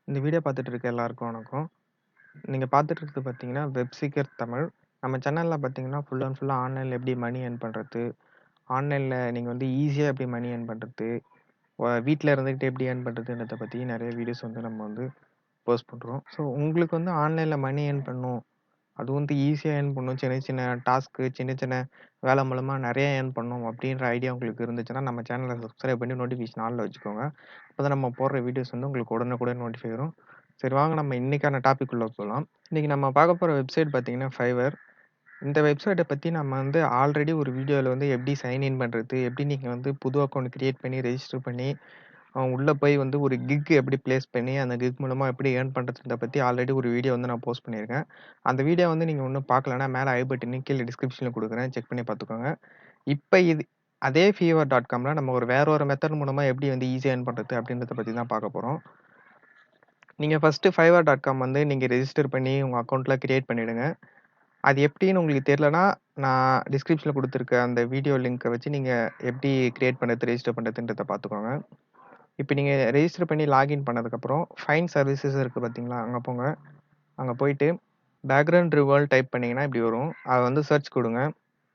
இந்த வீடியோ பார்த்துட்டு இருக்க எல்லாருக்கும் வணக்கம். நீங்க பார்த்துட்டு இருக்கிறது பார்த்தீங்கன்னா, வெப் சீக்கர் தமிழ். நம்ம சேனல்ல பார்த்தீங்கன்னா, ஃபுல் அண்ட் ஃபுல்லா ஆன்லைன்ல எப்படி மணி ஏர்ன் பண்றது, ஆன்லைன்ல நீங்க வந்து ஈஸியா எப்படி மணி ஏர்ன் பண்றது, வீட்ல இருந்துகிட்டு எப்படி ஏர்ன் பண்றதுன்றத பத்தி நெறைய வீடியோஸ் வந்து நம்ம வந்து போஸ்ட் பண்றோம். ஸோ உங்களுக்கு வந்து ஆன்லைன்ல மணி ஏர்ன் பண்ணணும். அதுவும் வந்து ஈஸியா ஏர்ன் பண்ணணும். சின்ன சின்ன டாஸ்க்கு, சின்ன சின்ன வேலை மூலமா நெறைய ஏர்ன் பண்ணணும் அப்படின்ற ஐடியா உங்களுக்கு இருந்துச்சுன்னா, நம்ம சேனல சப்ஸ்கிரைப் பண்ணி நோட்டிஃபிகேஷன் ஆல்ல வச்சுக்கோங்க. அப்பதான் நம்ம போடுற வீடியோஸ் வந்து உங்களுக்கு உடனுக்குடன் நோட்டிஃபை வரும். சரி வாங்க நம்ம இன்னைக்கான டாபிக் உள்ள போலாம். இன்னைக்கு நம்ம பார்க்க போற வெப்சைட் பார்த்தீங்கன்னா, ஃபைவர். இந்த வெப்சைட்ட பத்தி நம்ம வந்து ஆல்ரெடி ஒரு வீடியோல வந்து எப்படி சைன் இன் பண்றது, எப்படி நீங்க வந்து புது அக்கவுண்ட் கிரியேட் பண்ணி ரெஜிஸ்டர் பண்ணி, உள்ள போய் வந்து ஒரு கிக் எப்படி பிளேஸ் பண்ணி, அந்த கிக் மூலமா எப்படி ஏர்ன் பண்றதுன்றத பத்தி ஆல்ரெடி ஒரு வீடியோ வந்து நான் போஸ்ட் பண்ணியிருக்கேன். அந்த வீடியோ வந்து நீங்க இன்னும் பார்க்கலன்னா, மேல ஐ பட்டன்னு கீழ டிஸ்கிரிப்ஷன்ல குடுக்குறேன். செக் பண்ணி பார்த்துக்கோங்க. இப்ப அதே fiverr.comல நம்ம வேற ஒரு மெத்தட் மூலமா எப்படி வந்து ஈஸியா ஏர்ன் பண்றது அப்படின்றத பத்தி தான் பார்க்க போறோம். நீங்க ஃபர்ஸ்ட்டு fiverr.com வந்து நீங்க ரெஜிஸ்டர் பண்ணி உங்க அக்கவுண்ட்லாம் கிரியேட் பண்ணிடுங்க. அது எப்படின்னு உங்களுக்கு தெரியலன்னா, நான் டிஸ்கிரிப்ஷன்ல குடுத்துருக்க அந்த வீடியோ லிங்க்க வச்சு நீங்க எப்படி கிரியேட் பண்றது, ரெஜிஸ்டர் பண்றதுன்றத பார்த்துக்கோங்க. இப்ப நீங்க ரெஜிஸ்டர் பண்ணி லாகின் பண்ணதுக்கப்புறம், ஃபைண்ட் சர்வீசஸ் இருக்கு பார்த்தீங்களா? அங்க போங்க. அங்க போயிட்டு பேக்கிரவுண்ட் ரிவால்ட் டைப் பண்ணீங்கன்னா இப்படி வரும். அத வந்து சர்ச் குடுங்க.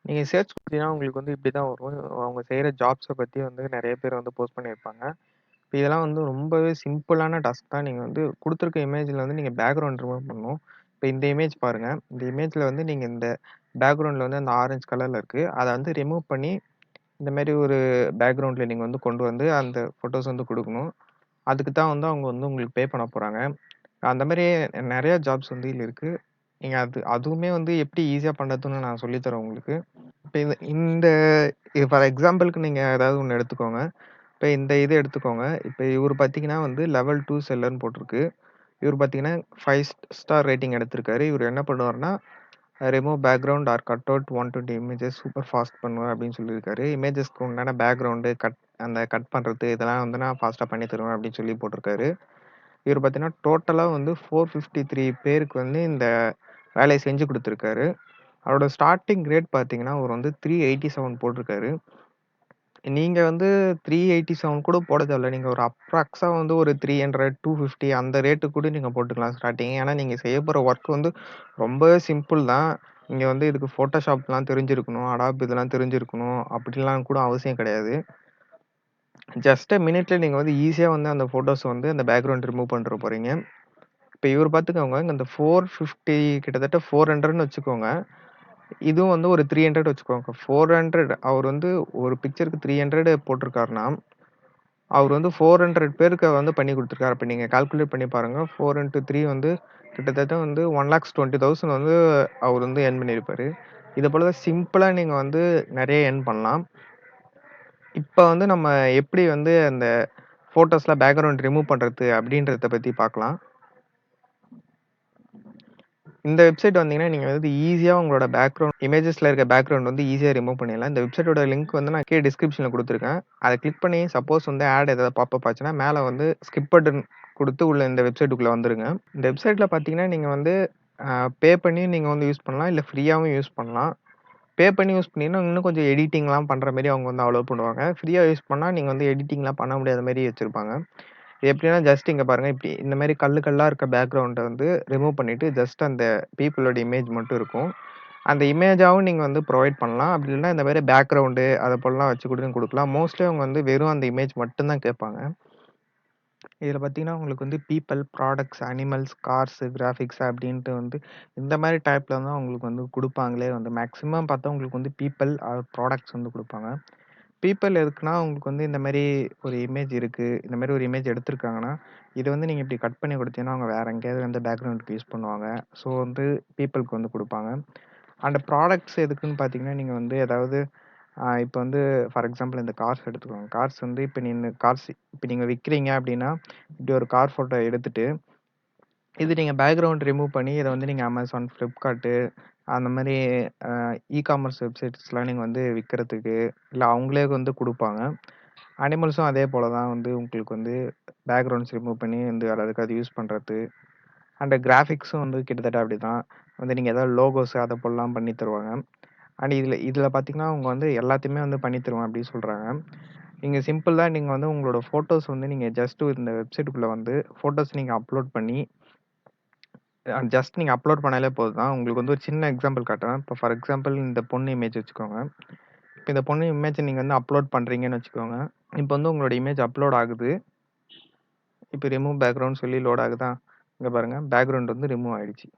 நீங்க சர்ச் குடுத்தீங்கன்னா உங்களுக்கு வந்து இப்படி தான் வரும். அவங்க செய்ற ஜாப்ஸ பத்தி வந்து நெறைய பேர் வந்து போஸ்ட் பண்ணியிருப்பாங்க. இப்ப இதெல்லாம் வந்து ரொம்பவே சிம்பிளான டாஸ்க் தான். நீங்க வந்து குடுத்துருக்க இமேஜ்ல வந்து நீங்க பேக்கிரவுண்ட் ரிமூவ் பண்ணணும். இப்ப இந்த இமேஜ் பாருங்க. இந்த இமேஜ்ல வந்து நீங்க இந்த பேக்கிரவுண்ட்ல வந்து அந்த ஆரஞ்சு கலர்ல இருக்கு. அத வந்து ரிமூவ் பண்ணி இந்த மாரி ஒரு பேக்கிரவுண்ட்ல நீங்க வந்து கொண்டு வந்து அந்த ஃபோட்டோஸ் வந்து குடுக்கணும். அதுக்கு தான் வந்து அவங்க வந்து உங்களுக்கு பே பண்ண போறாங்க. அந்த மாரி நெறைய ஜாப்ஸ் வந்து இதுல இருக்கு. நீங்க அதுவுமே வந்து எப்படி ஈஸியா பண்றதுன்னு நான் சொல்லி தரேன் உங்களுக்கு. இப்ப இந்த ஃபார் எக்ஸாம்பிள்க்கு நீங்க ஏதாவது ஒண்ணு எடுத்துக்கோங்க. இப்ப இந்த இது எடுத்துக்கோங்க. இப்ப இவரு பார்த்தீங்கன்னா வந்து லெவல் 2 செல்லர்ன்னு போட்டிருக்கு. இவரு பார்த்தீங்கன்னா 5 ஸ்டார் ரேட்டிங் எடுத்திருக்காரு. இவரு என்ன பண்ணுவாருன்னா, remove background or cut out 120 images super fast பண்ணுவேன் அப்படின்னு சொல்லியிருக்காரு. இமேஜஸ்க்கு உண்டான பேக்கிரவுண்டு அந்த கட் பண்றது இதெல்லாம் வந்து நான் ஃபாஸ்ட்டா பண்ணி தருவேன் அப்படின்னு சொல்லி போட்டிருக்காரு. இவரு பார்த்தீங்கன்னா, டோட்டலா வந்து 453 பேருக்கு வந்து இந்த வேலைய செஞ்சு குடுத்துருக்காரு. அவரோட ஸ்டார்ட்டிங் ரேட் பார்த்தீங்கன்னா, அவரு வந்து 387 போட்டிருக்காரு. நீங்க வந்து 387 கூட போட தேவையில்ல. நீங்க ஒரு அப்ராக்ஸா வந்து ஒரு 300, 250 அந்த ரேட்டுக்கு கூட நீங்க போட்டுக்கலாம் ஸ்டார்ட்டிங். ஏன்னா, நீங்க செய்ய போற ஒர்க் வந்து ரொம்பவே சிம்பிள் தான். நீங்க வந்து இதுக்கு Photoshopலாம் தெரிஞ்சிருக்கணும், Adobe இதெல்லாம் தெரிஞ்சிருக்கணும், அப்படிலாம் கூட அவசியம் கிடையாது. ஜஸ்ட் a மினிட்ல நீங்க வந்து ஈஸியா வந்து அந்த ஃபோட்டோஸ வந்து அந்த பேக்கிரவுண்ட் ரிமூவ் பண்ணிற போறீங்க. இப்ப இவரு பார்த்துக்கோங்க, இந்த 450 கிட்டத்தட்ட 400ன்னு வச்சுக்கோங்க. இதுவும் வந்து ஒரு 300 வச்சுக்கோங்க. 400 அவர் வந்து ஒரு பிக்சருக்கு 300 போட்டிருக்காருன்னா, அவரு வந்து 400 பேருக்கு வந்து பண்ணி குடுத்துருக்காரு. அப்ப நீங்க கால்குலேட் பண்ணி பாருங்க. 4 இன்டூ 3 வந்து கிட்டத்தட்ட வந்து 1,20,000 வந்து அவரு வந்து எர்ன் பண்ணியிருப்பாரு. இது போல தான் சிம்பிளா நீங்க வந்து நெறைய எர்ன் பண்ணலாம். இப்ப வந்து நம்ம எப்படி வந்து அந்த ஃபோட்டோஸ்ல பேக்கிரவுண்ட் ரிமூவ் பண்றது அப்படின்றத பத்தி பார்க்கலாம். இந்த வெப்சைட் வந்தீங்கன்னா, நீங்க வந்து ஈஸியா உங்களோட பேக்கிரவுண்ட் இமேஜஸ்ல இருக்க பேக்கிரவுண்ட் வந்து ஈஸியா ரிமூவ் பண்ணிடலாம். இந்த வெப்சைட்டோட லிங்க் வந்து நான் கீழ டிஸ்கிரிப்ஷன்ல குடுத்துருக்கேன். அத கிளிக் பண்ணி சப்போஸ் வந்து ஆட் ஏதாவது பாப்பப் ஆச்சுன்னா, மேல வந்து ஸ்கிப் பட்டன் குடுத்து உள்ள இந்த வெப்சைட்டுக்குள்ள வந்துருங்க. இந்த வெப்சைட்ல பார்த்தீங்கன்னா, நீங்க வந்து பே பண்ணி நீங்க வந்து யூஸ் பண்ணலாம். இல்ல ஃப்ரீயாவும் யூஸ் பண்ணலாம். பே பண்ணி யூஸ் பண்ணீங்கன்னா, இன்னும் கொஞ்சம் எடிட்டிங்லாம் பண்ற மாரி அவங்க வந்து அலோவ் பண்ணுவாங்க. ஃப்ரீயா யூஸ் பண்ணா நீங்க வந்து எடிட்டிங்லாம் பண்ண முடியாத மாரி வச்சிருப்பாங்க. எப்படின்னா ஜஸ்ட் இங்க பாருங்க, இப்படி இந்த மாரி கல்லு கல்லா இருக்க பேக்கிரவுண்ட வந்து ரிமூவ் பண்ணிட்டு, ஜஸ்ட் அந்த பீப்பிளோட இமேஜ் மட்டும் இருக்கும். அந்த இமேஜாவும் நீங்க வந்து புரொவைட் பண்ணலாம். அப்படி இல்லன்னா இந்த மாரி பேக்கிரவுண்டு அத போலலாம் வச்சு கூட குடுக்கலாம். மோஸ்ட்லி அவங்க வந்து வெறும் அந்த இமேஜ் மட்டும் தான் கேட்பாங்க. இதுல பார்த்தீங்கன்னா, உங்களுக்கு வந்து people, products, animals, cars, graphics அப்படின்ட்டு வந்து இந்த மாரி டைப்ல தான் உங்களுக்கு வந்து குடுப்பாங்களே வந்து மேக்ஸிமம் பார்த்தா உங்களுக்கு வந்து பீப்பிள் ஆர் ப்ராடக்ட்ஸ் வந்து குடுப்பாங்க. பீப்பிள் எதுக்குன்னா, உங்களுக்கு வந்து இந்த மாரி ஒரு இமேஜ் இருக்கு. இந்த மாரி ஒரு இமேஜ் எடுத்திருக்காங்கன்னா, இத வந்து நீங்க இப்படி கட் பண்ணி குடுத்தீங்கன்னா, அவங்க வேற எங்கேயாவது வந்து பேக்கிரவுண்டுக்கு யூஸ் பண்ணுவாங்க. ஸோ வந்து பீப்பிள்க்கு வந்து குடுப்பாங்க. அண்ட் ப்ராடக்ட்ஸ் எதுக்குன்னு பார்த்தீங்கன்னா, நீங்க வந்து ஏதாவது இப்ப வந்து ஃபார் எக்ஸாம்பிள் இந்த கார்ஸ் எடுத்துக்கோங்க. கார்ஸ் வந்து இப்ப நீங்க விக்கிறீங்க அப்படின்னா, இப்படி ஒரு கார் ஃபோட்டோ எடுத்துட்டு, இது நீங்க பேக்கிரவுண்ட் ரிமூவ் பண்ணி இத வந்து நீங்க Amazon, Flipkart அந்த மாரி அ இ-காமர்ஸ் வெப்சைட்ஸ்லாம் நீங்க வந்து விக்கிறதுக்கு, இல்ல அவங்களே வந்து குடுப்பாங்க. அனிமல்ஸும் அதே போல தான் வந்து உங்களுக்கு வந்து பேக்கிரவுண்ட்ஸ் ரிமூவ் பண்ணி வந்து வேற எதுக்காவது யூஸ் பண்றது. அண்ட் கிராபிக்ஸும் வந்து கிட்டத்தட்ட அப்படிதான். வந்து நீங்க ஏதாவது லோகோஸ் அத போலலாம் பண்ணி தருவாங்க. அண்ட் இதுல இதுல பார்த்தீங்கன்னா, அவங்க வந்து எல்லாத்தையுமே வந்து பண்ணி தருவேன் அப்படின்னு சொல்றாங்க. இங்க சிம்பிள் தான். நீங்க வந்து உங்களோட ஃபோட்டோஸ் வந்து நீங்க ஜஸ்ட் இந்த வெப்சைட்டுக்குள்ள வந்து ஃபோட்டோஸ் நீங்க அப்லோட் பண்ணி ஜஸ்ட் நீங்க அப்லோட் பண்ணாலே போதும் தான். உங்களுக்கு வந்து ஒரு சின்ன எக்ஸாம்பிள் காட்டுறேன். இப்போ ஃபார் எக்ஸாம்பிள் இந்த பொண்ணு இமேஜ் வச்சுக்கோங்க. இப்ப இந்த பொண்ணு இமேஜ நீங்க வந்து அப்லோட் பண்றீங்கன்னு வச்சுக்கோங்க. இப்ப வந்து உங்களோட இமேஜ் அப்லோட் ஆகுது. இப்ப ரிமூவ் பேக்கிரவுண்ட் சொல்லி லோட் ஆகுதா? இங்க பாருங்க பேக்கிரவுண்ட் வந்து ரிமூவ் ஆயிடுச்சு.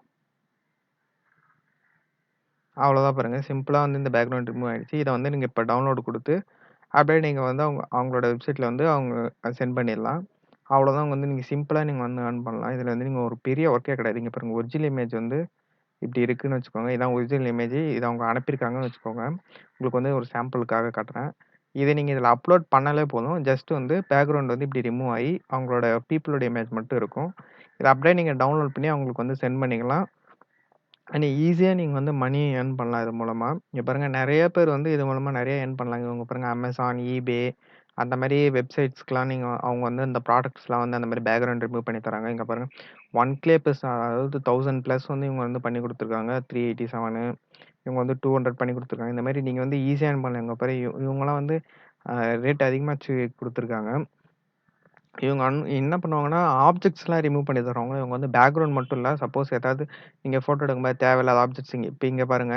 அவ்வளோதான் பாருங்க. சிம்பிளா வந்து இந்த பேக்கிரவுண்ட் ரிமூவ் ஆயிடுச்சு. இத வந்து நீங்க இப்ப டவுன்லோட் குடுத்து, அப்படியே நீங்க வந்து அவங்களோட வெப்சைட்ல வந்து சென்ட் பண்ணிடலாம். அவ்வளோதான் வந்து நீங்க சிம்பிளா நீங்க வந்து ஏர்ன் பண்ணலாம். இதுல வந்து நீங்க ஒரு பெரிய ஒர்க்கே கிடையாது. இங்க பாருங்க ஒரிஜினல் இமேஜ் வந்து இப்படி இருக்குன்னு வச்சுக்கோங்க. இதான் ஒரிஜினல் இமேஜ். இத அவங்க அனுப்பியிருக்காங்கன்னு வச்சுக்கோங்க. உங்களுக்கு வந்து ஒரு சாம்பிளுக்காக காட்டுறேன். இத நீங்க இதில அப்லோட் பண்ணாலே போதும். ஜஸ்ட் வந்து பேக்கிரவுண்ட் வந்து இப்படி ரிமூவ் ஆயி, அவங்களோட பீப்பிளோட இமேஜ் மட்டும் இருக்கும். இத அப்படியே நீங்க டவுன்லோட் பண்ணி அவங்களுக்கு வந்து சென்ட் பண்ணிக்கலாம். அண்ட் ஈஸியா நீங்க வந்து மணி ஏர்ன் பண்ணலாம் இது மூலமா. இங்க பாருங்க நெறைய பேர் வந்து இது மூலமா நெறைய ஏர்ன் பண்ணலாங்க. இவங்க பாருங்க Amazon, eBay அந்த மாரி வெப்சைட்ஸ்க்குலாம் நீங்க அவங்க வந்து இந்த ப்ராடக்ட்ஸ்லாம் வந்து அந்த மாரி பேக்கிரவுண்ட் ரிமூவ் பண்ணி தராங்க. இங்க பாருங்க 1K பிளஸ் அதாவது 1000 பிளஸ் வந்து இவங்க வந்து பண்ணி குடுத்துருக்காங்க. 387 இவங்க வந்து 200 பண்ணி குடுத்துருக்காங்க. இந்த மாரி நீங்க வந்து ஈஸியா ஏர்ன் பண்ணலாம். இங்க பாரு இவங்கலாம் வந்து ரேட் அதிகமா வச்சு குடுத்துருக்காங்க. இவங்க என்ன பண்ணுவாங்கன்னா, ஆப்ஜெக்ட்ஸ்லாம் ரிமூவ் பண்ணி தருவாங்க. இவங்க வந்து பேக்கிரவுண்ட் மட்டும் இல்ல. சப்போஸ் ஏதாவது நீங்க ஃபோட்டோ எடுக்கும்போது தேவையில்லாத ஆப்ஜெக்ட்ஸ் இப்ப இங்க பாருங்க.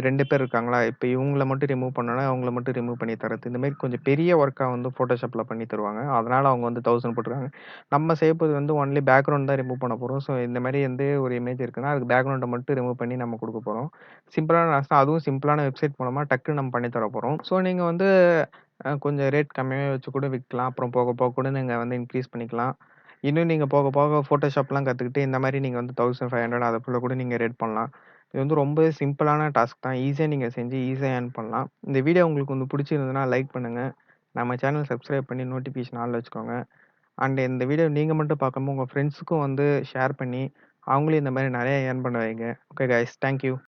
2 பேர் இருக்காங்களா? இப்ப இவங்கள மட்டும் ரிமூவ் பண்ணணும்னா, அவங்கள மட்டும் ரிமூவ் பண்ணி தர்றது. இந்த மாரி கொஞ்சம் பெரிய ஒர்க்கா வந்து Photoshopல பண்ணி தருவாங்க. அதனால அவங்க வந்து 1000 போட்டுருக்காங்க. நம்ம செய்யப்போறது வந்து ஒன்லி பேக்கிரவுண்ட் தான் ரிமூவ் பண்ண போறோம். ஸோ இந்த மாரி எந்த ஒரு இமேஜ் இருக்குன்னா, அதுக்கு பேக்கிரவுண்ட மட்டும் ரிமூவ் பண்ணி நம்ம குடுக்க போறோம். சிம்பிளான டாஸ்க் அதுவும் சிம்பிளான வெப்சைட் மூலமா டக்குன்னு நம்ம பண்ணி தர போறோம். ஸோ நீங்க வந்து கொஞ்சம் ரேட் கம்மியாவே வச்சு கூட விக்கலாம். அப்புறம் போக போக கூட நீங்க வந்து இன்கிரீஸ் பண்ணிக்கலாம். இன்னும் நீங்க போக போக Photoshopலாம் கத்துக்கிட்டு இந்த மாரி நீங்க வந்து 1500 அதுக்குள்ள கூட நீங்க ரேட் பண்ணலாம். இது வந்து ரொம்பவே சிம்பிளான டாஸ்க் தான். ஈஸியா நீங்க செஞ்சு ஈஸியா ஏர்ன் பண்ணலாம். இந்த வீடியோ உங்களுக்கு வந்து பிடிச்சிருந்ததுன்னா லைக் பண்ணுங்க. நம்ம சேனல் சப்ஸ்கிரைப் பண்ணி நோட்டிஃபிகேஷன் ஆல்ல வச்சுக்கோங்க. அண்ட் இந்த வீடியோ நீங்க மட்டும் பார்க்காம உங்க ஃப்ரெண்ட்ஸுக்கும் வந்து ஷேர் பண்ணி, அவங்களையும் இந்த மாரி நெறைய ஏர்ன் பண்ண வைங்க. Okay guys. Thank you.